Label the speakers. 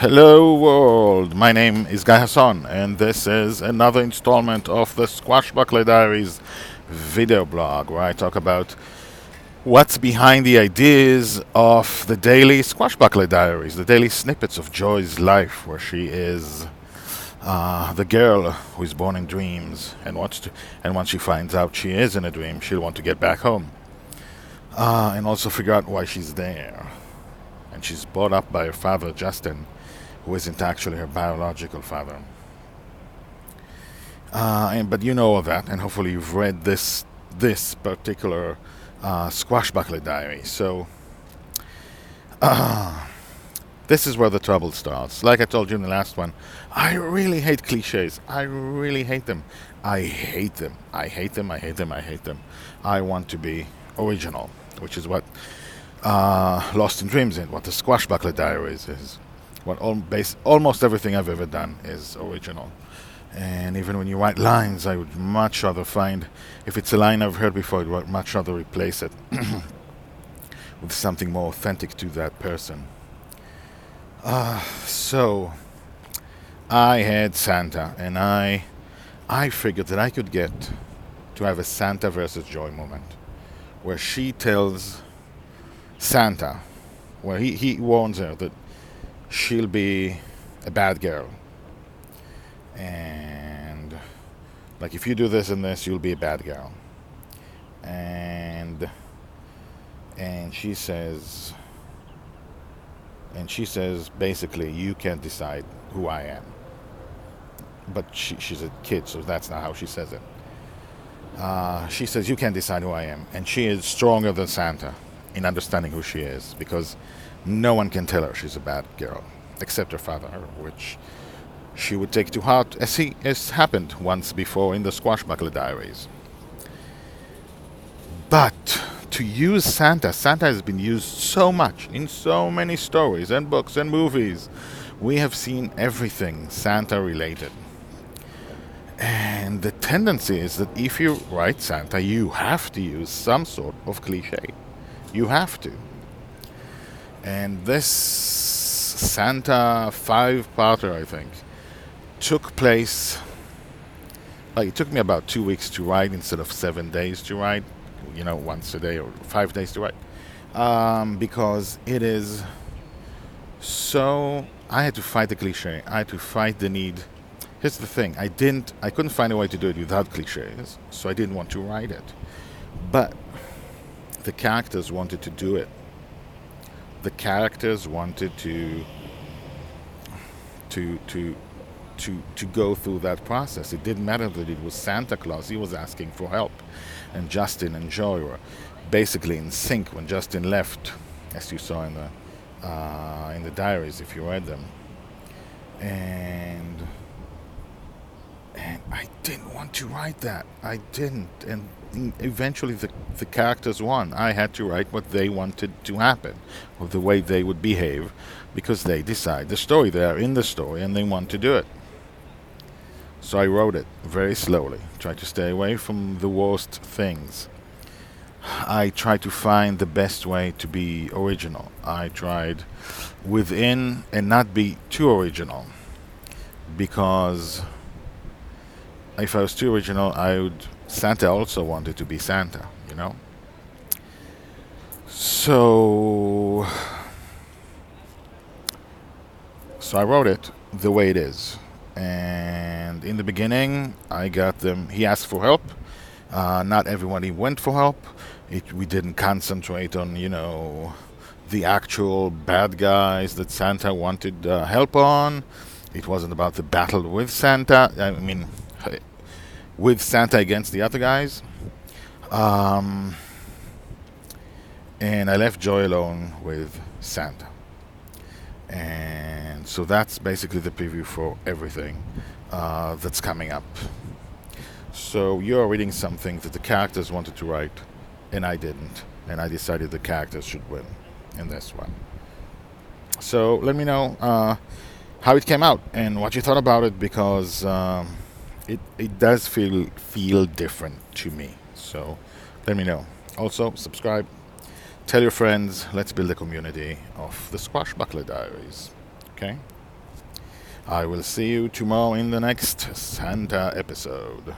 Speaker 1: Hello world, my name is Guy Hassan and this is another installment of the Squashbuckler Diaries video blog where I talk about what's behind the ideas of the daily Squashbuckler Diaries, the daily snippets of Joy's life where she is the girl who is born in dreams and and once she finds out she is in a dream, she'll want to get back home and also figure out why she's there. And she's brought up by her father, Justin, who isn't actually her biological father. But you know all that, and hopefully you've read this particular Squashbuckler diary. So this is where the trouble starts. Like I told you in the last one, I really hate cliches. I really hate them. I hate them. I hate them. I hate them. I hate them. I want to be original, which is what Lost in Dreams is, what the Squashbuckler Diaries is. What almost everything I've ever done is original. And even when you write lines, I would much rather find, if it's a line I've heard before, I'd much rather replace it with something more authentic to that person. So I had Santa, and I figured that I could get to have a Santa versus Joy moment, where she tells Santa, where he warns her that she'll be a bad girl. And like, if you do this and this, you'll be a bad girl. And she says basically, you can't decide who I am. But she's a kid, so that's not how she says it. She says you can't decide who I am, and she is stronger than Santa in understanding who she is, because no one can tell her she's a bad girl, except her father, which she would take to heart, as happened once before in the Squashbuckler Diaries. But to use Santa has been used so much in so many stories and books and movies. We have seen everything Santa related. And the tendency is that if you write Santa, you have to use some sort of cliche. You have to. And this Santa 5-parter, I think, took place, like, it took me about 2 weeks to write instead of 7 days to write, once a day, or 5 days to write, because it is so, I had to fight the cliche. I had to fight the need. Here's the thing, I couldn't find a way to do it without cliches, so I didn't want to write it. But the characters wanted to do it. The characters wanted to go through that process. It didn't matter that it was Santa Claus. He was asking for help, and Justin and Joy were basically in sync when Justin left, as you saw in the diaries if you read them. And I didn't want to write that. I didn't. And eventually the characters won. I had to write what they wanted to happen, or the way they would behave, because they decide the story. They are in the story and they want to do it. So I wrote it very slowly, tried to stay away from the worst things. I tried to find the best way to be original. I tried within and not be too original, because if I was too original, Santa also wanted to be Santa, So I wrote it the way it is. And in the beginning, he asked for help. Not everybody went for help. We didn't concentrate on, the actual bad guys that Santa wanted help on. It wasn't about the battle with Santa. With Santa against the other guys. And I left Joy alone with Santa. And so that's basically the preview for everything that's coming up. So you're reading something that the characters wanted to write, and I didn't. And I decided the characters should win in this one. So let me know how it came out and what you thought about it, because it does feel different to me. So let me know. Also, subscribe. Tell your friends. Let's build a community of the Squashbuckler Diaries. Okay? I will see you tomorrow in the next Santa episode.